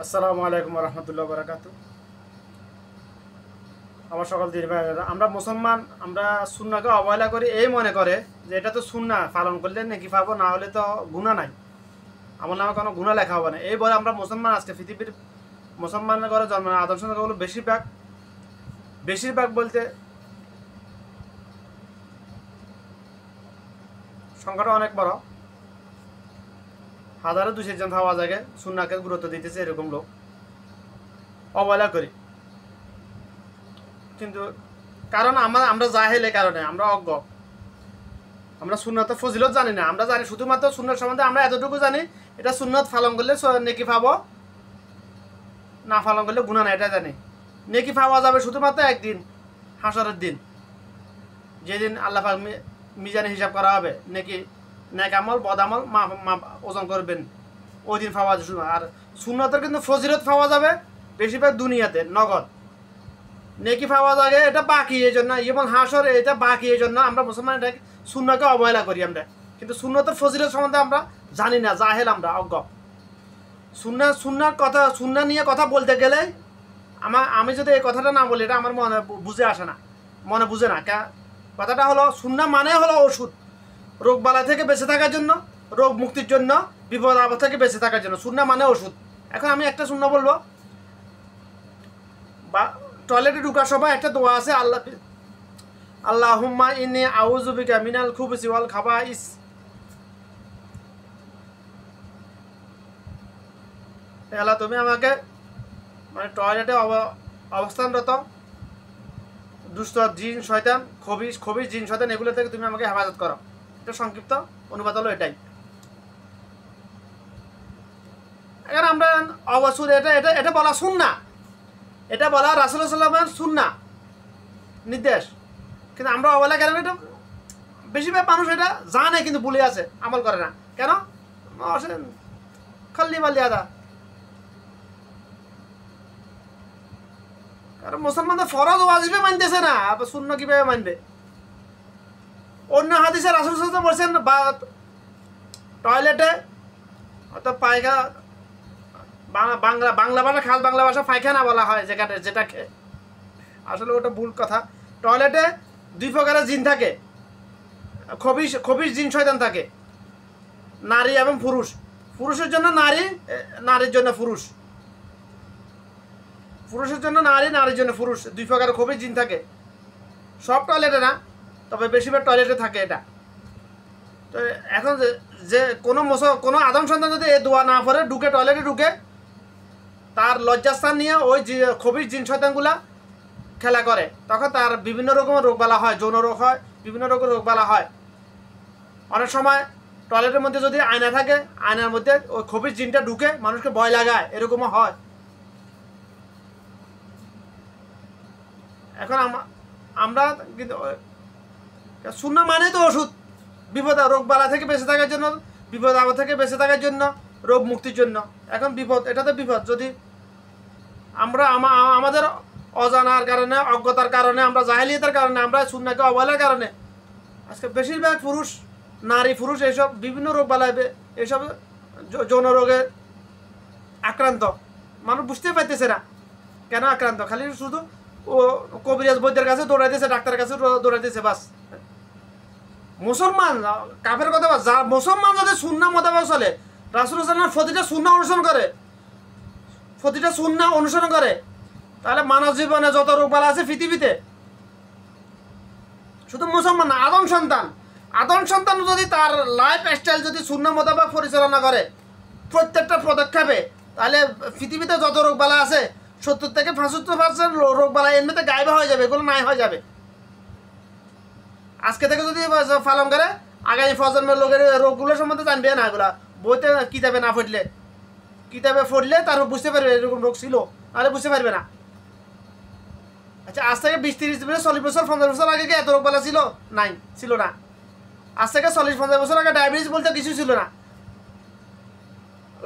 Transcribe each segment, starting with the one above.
আসসালামু আলাইকুম রহমতুল্লাহ বারাকাতু। আমার সকল দিন আমরা মুসলমান, আমরা সুন্নাকে অবহেলা করি এই মনে করে যে এটা তো সুন্না, পালন করলে নাকি পাবো, না হলে তো গুনাহ নাই, আমার নামে কোনো গুনাহ লেখা হবে না। এই বলে আমরা মুসলমান আজকে পৃথিবীর মুসলমানের ঘরে জন্ম আদর্শ হলো বেশিরভাগ বেশিরভাগ বলতে সংখ্যাটা অনেক বড়, হাজারে 200 জন পাওয়া যায় সুন্নাকে গুরুত্ব দিতেছে এরকম লোক অবহেলা করি। কিন্তু কারণ আমরা জাহেলে কারণে, আমরা অজ্ঞ, আমরা সুন্নতের ফজিলত জানি না। আমরা জানি শুধুমাত্র সুন্নত সম্বন্ধে আমরা এতটুকু জানি, এটা সুন্নত পালন করলে নেকি পাবো, না পালন করলে গুনাহ না, এটা জানি। নেকি পাওয়া যাবে শুধুমাত্র একদিন, হাসরের দিন, যেদিন আল্লাহ পাক মিজানে হিসাব করা হবে, নেকি নেক আমল বদ আমল ওজন করবেন, ওই দিন পাওয়া যাবে। আর সুন্নতের কিন্তু ফজিলত পাওয়া যাবে বেশিরভাগ দুনিয়াতে নগদ। নেকি পাওয়া যাবে এটা বাকি, এই জন্য এবং হাসর এটা বাকি, এই জন্য আমরা মুসলমান এটাকে সুন্নতকে অবহেলা করি আমরা। কিন্তু সুন্নতের ফজিলত সম্বন্ধে আমরা জানি না, জাহেল, আমরা অজ্ঞ। সুন্নার কথা, সুন্না নিয়ে কথা বলতে গেলে আমি যদি এই কথাটা না বলি, এটা আমার মনে বুঝে আসে না, মনে বুঝে না। কথাটা হলো সুন্না মানে হলো ওষুধ, রোগ বালা থেকে বেঁচে থাকার জন্য, রোগ মুক্তির জন্য, বিপদ আপদ থেকে বেঁচে থাকার জন্য সুন্না মানে ওষুধ। এখন আমি একটা সুন্না বলবো, বা টয়লেটে ঢুকার সময় একটা দোয়া আছে, আল্লাহুম্মা ইন্নী আউযু বিকা মিনাল খুবুসি ওয়াল খাবাইস। আল্লাহ, তুমি আমাকে মানে টয়লেটে অবস্থানরত দুষ্ট জিন শয়তান, খবিশ জিন শয়তান, এগুলো থেকে তুমি আমাকে হেফাজত করো। এটা সংক্ষিপ্ত অনুবাদ হলো এটাই। এখন আমরা অবশ্যই এটা এটা এটা বলা সুন্না, এটা বলা রাসূলুল্লাহ সাল্লাল্লাহু আলাইহি ওয়াসাল্লামের সুন্না নির্দেশ, কিন্তু আমরা অবহেলা করি। এটা বেশিরভাগ মানুষ এটা জানে কিন্তু ভুলে আছে, আমল করে না। কেন? খাল্লি মাল্লি আদা। কারণ মুসলমানদের ফরজ ওয়াজিবে মানতেছে না, আবার শূন্য কিভাবে মানবে? অন্য হাদিসে রাসূল সাল্লাল্লাহু আলাইহি ওয়াসাল্লাম বলছেন, বা টয়লেটে অর্থাৎ পায়খানা, বাংলা ভাষা, খাস বাংলা ভাষা পায়খানা বলা হয় যেটাকে, আসলে ওটা ভুল কথা। টয়লেটে 2 প্রকারের জিন থাকে, খবিশ জিন শয়তান থাকে, নারী এবং পুরুষ। পুরুষের জন্য নারী, নারীর জন্য পুরুষ, পুরুষের জন্য নারী, নারীর জন্য পুরুষ। 2 প্রকারের খবিশ জিন থাকে। সব টয়লেটে না, তবে বেশিরভাগ টয়লেটে থাকে এটা। তো এখন যে কোনো আদম সন্তান যদি এই দোয়া না পড়ে ঢুকে, টয়লেটে ঢুকে, তার লজ্জাস্থান নিয়ে ওই খবিশ জিন শয়তানগুলা খেলা করে, তখন তার বিভিন্ন রকমের রোগবালা হয়, যৌন রোগ হয়, বিভিন্ন রকমের রোগবালা হয়। অনেক সময় টয়লেটের মধ্যে যদি আয়না থাকে, আয়নার মধ্যে ওই খবিশ জিনটা ঢুকে মানুষকে ভয় লাগায়, এরকমও হয়। এখন আমরা কিন্তু সুন্নাহ মানে তো ওষুধ, বিপদ রোগবালা থেকে বেঁচে থাকার জন্য, বিপদ আপদ থেকে বেঁচে থাকার জন্য, রোগ মুক্তির জন্য। এখন বিপদ, এটা তো বিপদ। যদি আমরা আমাদের অজানার কারণে, অজ্ঞতার কারণে, আমরা জাহেলিয়াতের কারণে, আমরা সুন্নাহকে অবহেলার কারণে আজকে বেশিরভাগ পুরুষ, নারী পুরুষ এইসব বিভিন্ন রোগ বালায়, এইসব যৌন রোগে আক্রান্ত। মানুষ বুঝতে পারতেছে না কেন আক্রান্ত, খালি শুধু ও কবিরাজ বৈদ্যের কাছে দৌড়াইতেছে, ডাক্তারের কাছে দৌড়াইতেছে, বাস। মুসলমান কাফের কথা বাস, যা মুসলমান যদি সুন্নাহ মোতাবেক চলে, রাসূলুল্লাহ সাল্লাল্লাহু আলাইহি ওয়াসাল্লাম প্রতিটা সুন্নাহ অনুসরণ করে, প্রতিটা সুন্নাহ অনুসরণ করে, তাহলে মানব জীবনে যত রোগবালা আছে পৃথিবীতে, শুধু মুসলমান না, আদম সন্তান যদি তার লাইফ স্টাইল যদি সুন্নাহ মোতাবেক পরিচালনা করে প্রত্যেকটা পদক্ষেপে, তাহলে পৃথিবীতে যত রোগবালা আছে 70 থেকে 75% রোগবালা এমনিতে গায়েব হয়ে যাবে, এগুলো নাই হয়ে যাবে। আজকে থেকে যদি পালন করে, আগামী প্রজন্মের লোকের রোগগুলোর সম্বন্ধে জানবে না। এগুলা বইতে কিতাবে না পড়লে, কিতাবে পড়লে তারপর বুঝতে পারবে এরকম রোগ ছিল, নাহলে বুঝতে পারবে না। আচ্ছা, আজ থেকে 20-30 40 বছর 50 বছর আগে কি এত রোগবালা ছিল? নাই, ছিল না। আজ থেকে 40-50 বছর আগে ডায়াবেটিস বলতে কিছু ছিল না।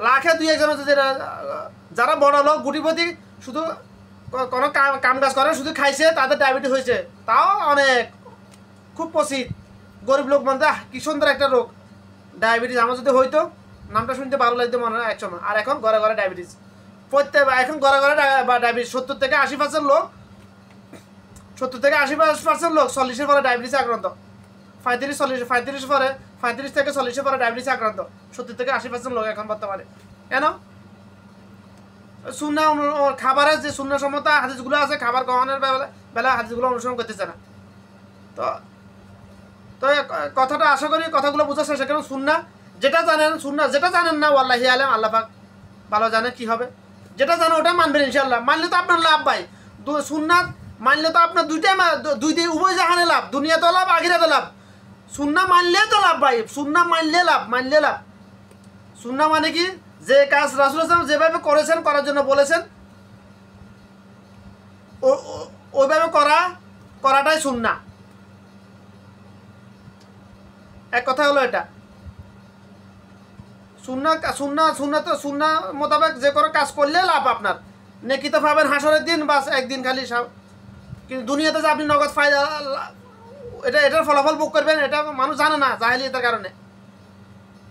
লাখে 2-1 জন যারা বড় লোক, গুটিপতি, শুধু কোনো কাম কাজ করে, শুধু খাইছে, তাদের ডায়াবেটিস হয়েছে, তাও অনেক খুব পচিত। গরিব লোক বলতে কি সুন্দর একটা রোগ ডায়াবেটিস। আমার যদি হইতো, নামটা শুনতে ভালো লাগতো মনে হয় একসময়, আর এখন ঘরে ঘরে ডায়াবেটিস। প্রত্যেক এখন ঘরে ঘরে ডায়াবেটিস 70 থেকে 80% লোক 70 থেকে 80% লোক 40-এর পরে ডায়াবেটিসে আক্রান্ত। 35-40 পরে 35 থেকে 40-এর পরে ডায়াবেটিসে আক্রান্ত 70 থেকে 80% লোক এখন বর্তমানে। কেন? সুন্নাহ খাবারের যে সুন্নাহ সম্মত হাদিসগুলো আছে, খাবার গ্রহণের বেলা হাদিসগুলো অনুসরণ করতেছে না। তো তো কথাটা আশা করি কথাগুলো বোঝার চেষ্টা করুন। সুন্নাহ যেটা জানেন, সুন্নাহ যেটা জানেন না ওয়াল্লাহি আলেম আল্লাহ পাক ভালো জানে কি হবে। যেটা জানেন ওটা মানবেন ইনশাআল্লাহ। মানলে তো আপনার লাভ ভাই। সুন্নাহ মানলে তো আপনার দুইটাই উভয় জাহানে লাভ, দুনিয়াতেও লাভ, আখিরাতেও লাভ। সুন্নাহ মানলে তো লাভ ভাই, সুন্নাহ মানলে লাভ। সুন্নাহ মানে কি? যে কাজ রাসূল সাল্লাল্লাহু আলাইহি ওয়াসাল্লাম যেভাবে করেছেন, করার জন্য বলেছেন, ওইভাবে করাটাই সুন্নাহ। এক কথা হলো এটা। সুন্নাহ মোতাবেক যে কোনো কাজ করলে লাভ আপনার, নেকি তো পাবেন হাসরের দিন, বাস একদিন খালি। কিন্তু দুনিয়াতে যে আপনি নগদ ফায়দা এটার ফলাফল ভোগ করবেন, এটা মানুষ জানে না জাহেলিয়াতের কারণে।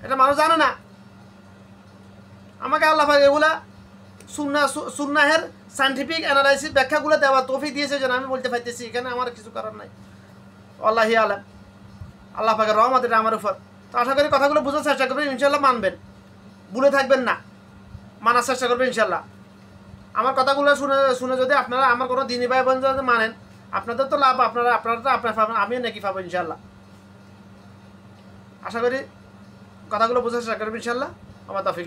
এটা মানুষ জানে না। আমাকে আল্লাহ পাক এগুলা সুন্নাহের সায়েন্টিফিক অ্যানালাইসিস ব্যাখ্যাগুলো দেওয়া তৌফিক দিয়েছে, যেন আমি বলতে পারতেছি। এখানে আমার কিছু করার নাই। আল্লাহি আলাম। আল্লাহ পাকের রহমত এটা আমার উপর। তো আশা করি কথাগুলো বোঝার চেষ্টা করবেন, ইনশাল্লাহ মানবেন, ভুলে থাকবেন না, মানার চেষ্টা করবেন ইনশাল্লাহ। আমার কথাগুলো শুনে যদি আপনারা আমার কোনো দিনী ভাই বোন যদি মানেন, আপনাদের তো লাভ, আপনারা তো আপনার পাবেন, আমিও নাকি পাবো ইনশাল্লাহ। আশা করি কথাগুলো বোঝার চেষ্টা করবেন ইনশাল্লাহ। আমার তৌফিক।